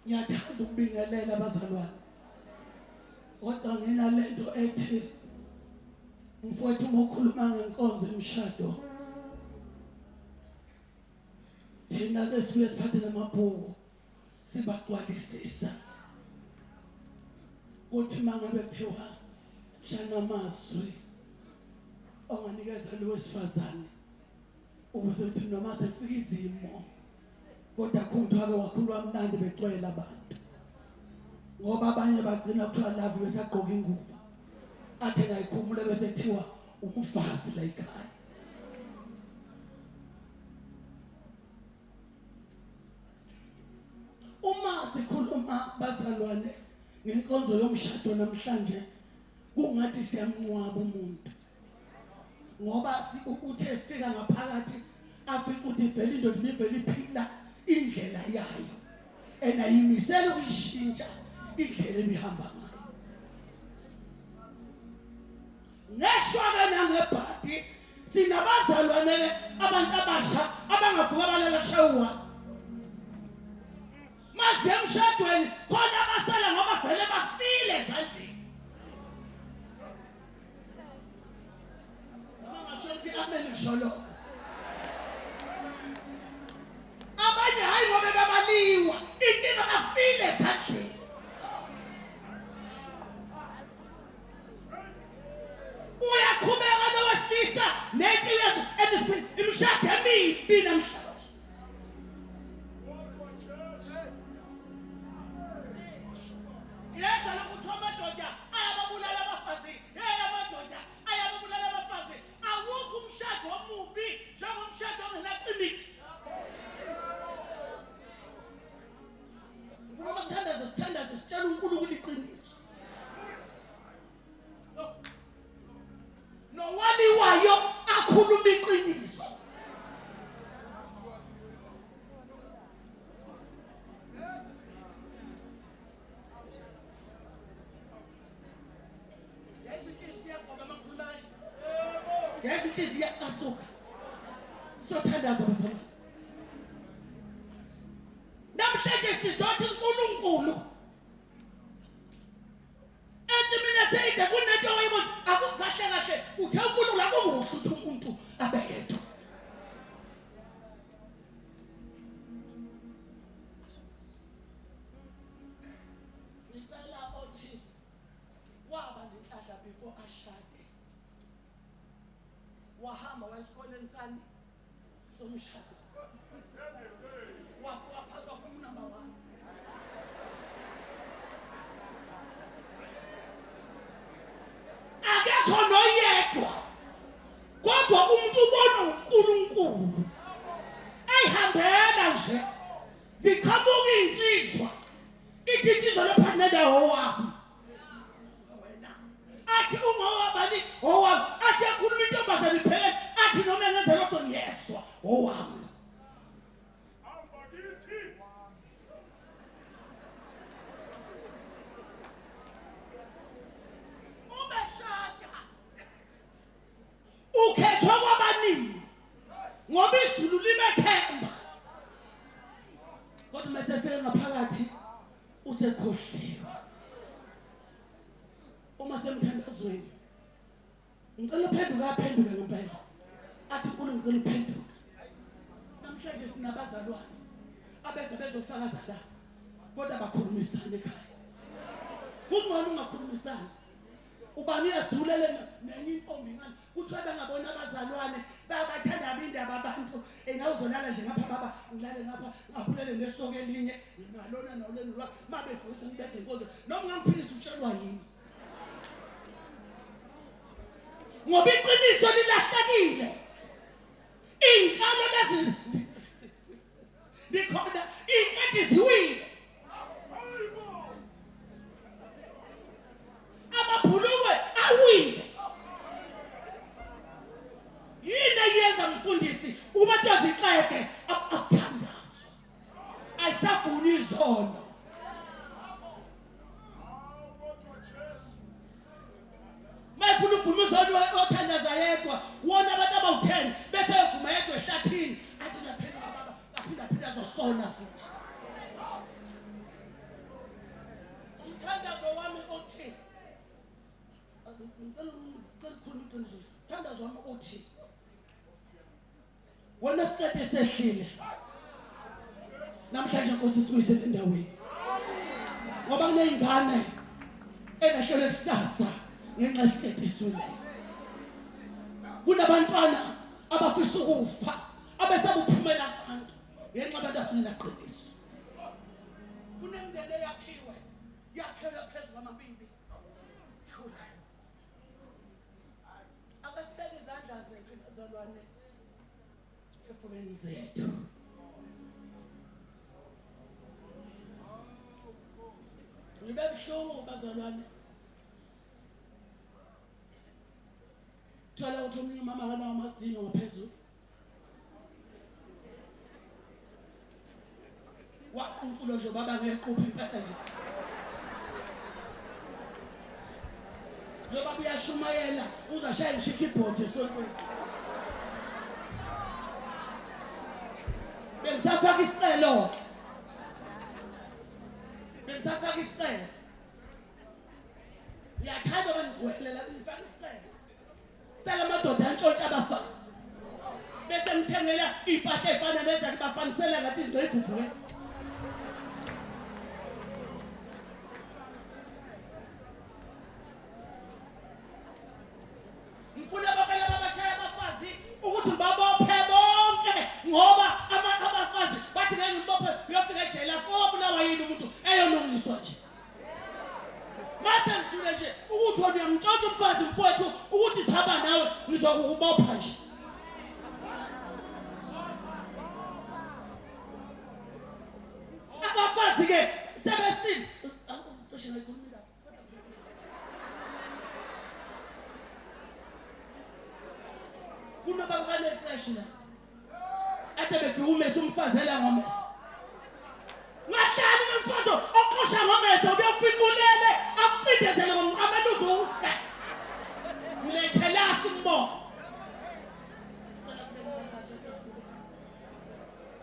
Ngiyathanda ukubingelela abazalwane. Kodwa nginalento ethi mfowethu mokhuluma ngenkonzo emshado. Thina lesibuye siphathe namabhuku sibagcwalisisa. Kuthi mangabe kuthiwa shana amazwi onganikeza lo wesifazane ukuze uthi noma sefika izimo kodwa kungithiwa wakhulwa mnandi becwela abantu. Ngoba abanye bagcina kuthiwa love besagqoka ingubo. Athe ngayikhumule bese kuthiwa umfazi la ekhaya. Uma sikhuluma bazalwane ngenkonzo yomshado namhlanje kungathi siyamnqwaba umuntu. Ngoba uthe fika ngaphakathi afika uthi vele indoda ibivele iphila indlela yayo enayimisela ukuyishintsha indlela ebihamba ngayo. Ngeshwa nangebhadi sinabazalwane abantu abasha abangavuka balala kushawa. Mase emshadweni khona abasala ngoba vele bafile ezandleni. Noma ngasho ukuthi amen ngisholo. Abanye hayi ngoba babaliwa inkinga bafile ezandleni. Uyaqhubeka nowesilisa nenkinga endisiphi imishado emibi namhlanje. Yesa lokuthi amadoda ayababulala abafazi, amadoda ayababulala abafazi. Awukho umshado omubi njengomshado ongenaqiniso. Ngifuna sithandaze sitshela uNkulunkulu iqiniso. Nowaliwayo akhuluma iqiniso. Yes, it is yet asuka. So thandaza bazalwane. Namhlanje sizothi uNkulunkulu. Ethi mina seyide kunento oyibona akukahle kahle uthe uNkulunkulu akukuhle ukuthi umuntu abe yedwa. Ngicela othi waba nenhlahla before ashade. Wahamba wesikoleni sani somshado. Wafika phakathi kwa number 1. Akekho noyedwa. Kodwa umuntu ubona uNkulunkulu. Ayihambela nje. Ziqhamuka insizwa. Ithi insizwa lephathina owami. Athi ungowabani owami athi yakhuluma intombazane iphele athi noma engenza lotho ngiyeswa owami. Umeshada ukhethwa kwabanini ngoba izulu limethemba. Kodwa mesefike ngaphakathi usekhohliwe. Uma semthandazweni ngicela uphenduka ngempela athi uNkulunkulu ngicela uphenduka. Namhlanje sinabazalwane abese bezofakaza la kodwa bakhulumisana ekhaya. Kungcono ungakhulumisana. Ubani uyasihulela nenye intombi ngani kuthiwa bengabona abazalwane bayabathanda abindaba abantu engawuzolala nje ngapha baba ngilale ngapha ngabulele nesoko elinye ngalona nawolena mabevusa ngibese inkozo noma ngamphikisa utshelwa yini. Ngoba iqiniso lilahlekile. Inkalo lezi dikhona inkathi ziwile. Amabhulukwe awile. Yini yenza mfundisi ubantu azixeke akuthandazo. Ayisafuni izono. Mayifuna uvuma izono othandaza yedwa wona abantu abawu10 bese evuma yedwa ehlathini athi naphendula baba aphinda azosona futhi. ngicela ukukhuluma iqiniso thandazo wami uthi wena isikhathi esehlile namhlanje Nkosi sibuyisele endaweni ngoba kuneyingane engahlele kusasa ngenxa yesikhathi esweleyo kunabantwana abafisa ukufa abesabuphumela abantu ngenxa abantu abangenaqiniso kunemndeni yakhelwe phezulu kwamabibi thula akasibeke izandla zethu bazalwane efubeni zethu ngibe buhlungu bazalwane thola ukuthi umunye umama akanawo amazinyo ngaphezulu waquntsula nje baba ngequphi impela nje lo baba uyashumayela uzashaya ngisho ikeyboard esontweni bengisafaka isicelo yathanda bangigwelela ngifaka isicelo salamadoda antshontsha abafazi bese ngithengela impahla efana nezakhe bafanisela ngathi izinto ezivuvuke ngifuna bakala babashaya abafazi ukuthi babophe bonke ngoba abafazi bathi ngeke ngibophe uyofika ejele afobulawa yini umuntu eyonongiswa nje mase ngisule nje ukuthi wena uyamtshontsha umfazi mfowethu ukuthi sihamba nawe ngizokubopha nje abafazi ke sebesini cishe ngayikhuluma indaba kunobaba banecrash la ade befika umese umfazi elangomese ngahlali nomfazi oqosha ngomese ubeyofika ulele akucindezele ngomqamelo uzofa ngilethela simbo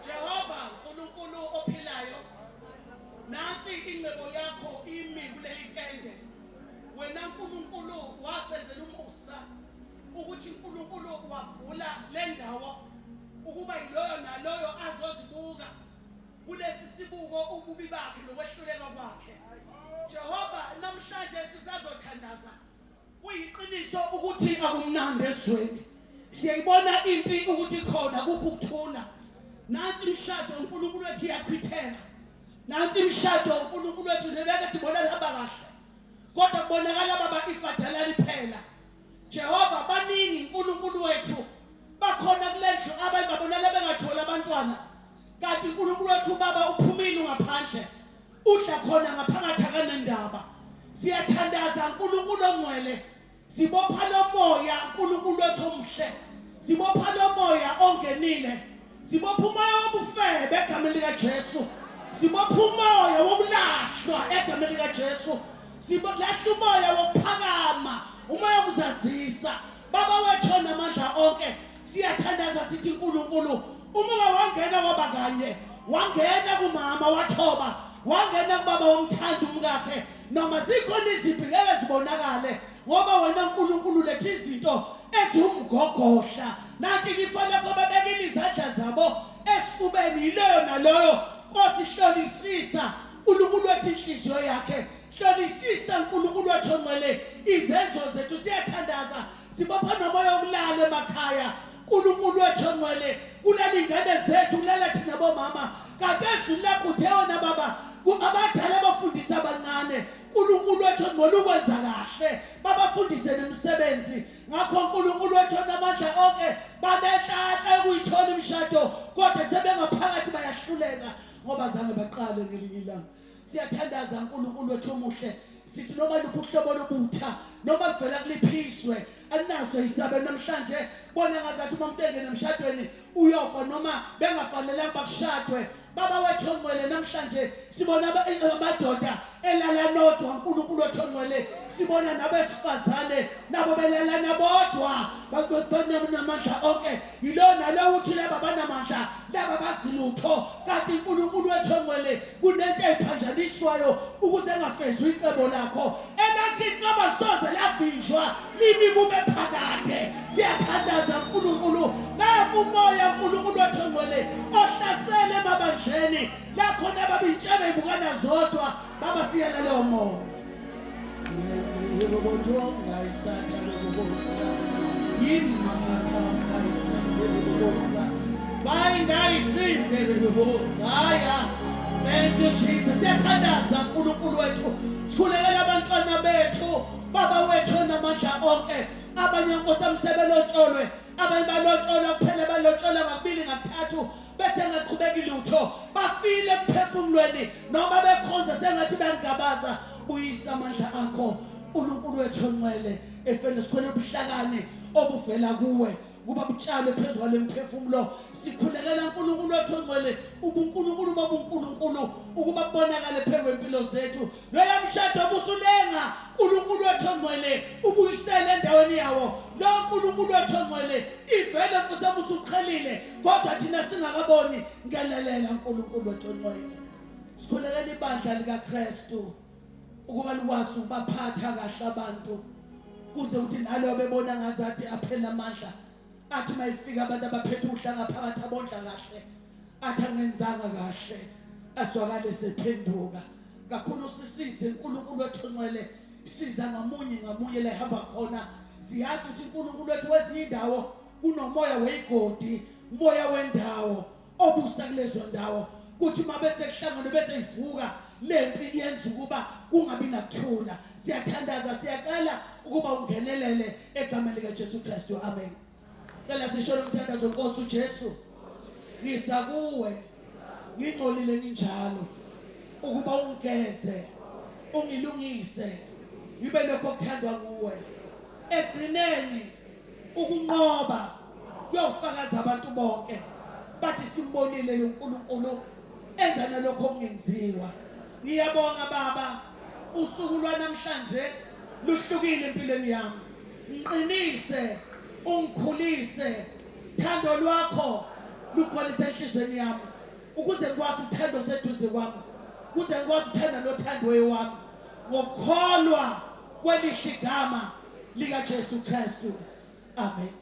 Jehova uNkulunkulu ophilayo nathi ingcebo yakho imi kuleli tende wena uNkulunkulu wasenzela umusa ukuthi uNkulunkulu wavula le ndawo ukuba yiloyo naloyo azozibuka kulesi sibuko ububi bakhe nokwehluleka kwakhe Jehova namhlanje sisazothandaza kuyiqiniso ukuthi akumnandi ezweni siyayibona impi ukuthi khona kuphi ukuthula nathi imshado uNkulunkulu wethu iyachitheka nathi imshado uNkulunkulu wethu nebeke dibona lihamba kahle kodwa kubonakala baba ifadala liphela Jehova baningi uNkulunkulu wethu bakhona kulendlu abantu babonala bengathola abantwana kanti uNkulunkulu wethu baba uphumile ngaphandle udla khona ngaphakathi akanendaba siyathandaza uNkulunkulu ongcwele sibopha lo moya uNkulunkulu wethu omhle sibopha lo moya ongenile sibopha umoya wobufebe egameni lika Jesu sibopha umoya wokulahlwa egameni lika Jesu sibopha umoya wokuphakama umoya wokuzazisa baba wethu namandla onke siyathandaza sithi uNkulunkulu uma wangena kwaba kanye wangena kumama wathoba wangena kubaba womthanda umkakhe noma zikhona iziphi ngeke zibonakale ngoba wena uNkulunkulu lethe izinto eziwumgogodla nathi kufanele bababekile izandla zabo esifubeni yileyo naloyo kosihlolisisa uNkulunkulu wethu inhliziyo yakhe hlolisisa uNkulunkulu wethu ongcwele izenzo zethu siyathandaza sibopha nomoya wokulala emakhaya uNkulunkulu wethu ongcwele kuleli ingane zethu kulala thina bomama kade ezulapho utheyona baba abadala bafundisa abancane uNkulunkulu wethu ongcwele ukwenza kahle babafundise nemisebenzi ngakho uNkulunkulu wethu namandla onke banenhlanhla ukuyithola imishado kodwa sebengaphakathi bayahluleka ngoba zange baqale ngelinye ilanga siyathandaza uNkulunkulu wethu omuhle sithi noma luphi uhlobo lobutha noma livela kuliphiswe anazo isabe namhlanje bona ngazathi uma umuntu engene emshadweni uyofa noma bengafanelanga bakushadwe baba wethu ongcwele namhlanje sibona amadoda elala nodwa uNkulunkulu wethu ongcwele sibona nabesifazane nabo belala nabodwa namandla onke yilona lo uthi laba banamandla laba bazilutho kanti uNkulunkulu wethu ongcwele kunento ephanje oganjaniswayo ukuze engafezwa icebo lakho elakhe icebo soze lavinjwa limi kube phakade siyathandaza uNkulunkulu naku umoya uNkulunkulu othongwele ohlasele emabandleni lakho nababintshana ibukana zodwa baba siyela leyo moya yebobontonga isatha lokubusa yini makatha ayisindele lokubusa bayinda isindele lokubusa. Thank you Jesus. Siyathandaza uNkulunkulu wethu sikhulekela abantwana bethu baba wethu namandla onke abanye Nkosi amsebelotsholwe abanye balotsholwa kuphela balotsholwa ngakubili ngakuthathu bese ngaqhubeka ilutho bafile emphefumulweni noma bekhonza sengathi bayangabaza buyisa amandla akho uNkulunkulu wethu ongcwele efele sikhwele ubuhlakani obuvela kuwe kuba butshale phezulu kwalemphefumulo sikhulekela uNkulunkulu wethu ongcwele ubuNkulunkulu bobuNkulunkulu ukuba bonakale phezulu empilo zethu loyamshado obusulenga uNkulunkulu wethu ongcwele ubuyisele endaweni yawo lo uNkulunkulu wethu ongcwele ivele Nkosi usuqhelile kodwa thina singakaboni ngelelela uNkulunkulu wethu ongcwele sikhulekela ibandla likaKristu ukuba likwazi ukubaphatha kahle abantu kuze uthi nalo bebona ngazathi aphela amandla athi mayifika abantu abaphethe uhlanga phakathi abondla kahle athi angenzanga kahle aswakale sephenduka kakhulu sisize uNkulunkulu wethu ongcwele siza ngamunye la ehamba khona siyazi ukuthi uNkulunkulu wethu wezinye indawo kunomoya weyigodi umoya wendawo obusa kulezo ndawo kuthi mabese kuhlangana bese ivuka lempi yenza ukuba kungabi nakuthula siyathandaza siyaqala ukuba ungenelele egameni lika Jesu Kristu amen. Cela sisholo umthandazo Nkosi uJesu ngisa kuwe ngixolile njalo ukuba ungeze ungilungise ngibe lokho okuthandwa kuwe egcineni ukunqoba kuyofakaza abantu bonke bathi simbonile lo uNkulunkulu enza nalokho okungenziwa. Ngiyabonga baba usuku lwanamhlanje luhlukile empilweni yami ngiqinise ungikhulise thando lwakho lugcwalise enhlizweni yami ukuze ngikwazi uthando seduze kwami ukuze ngikwazi uthanda nothandwe wami ngokholwa kwelihle igama lika Jesu Kristu amen.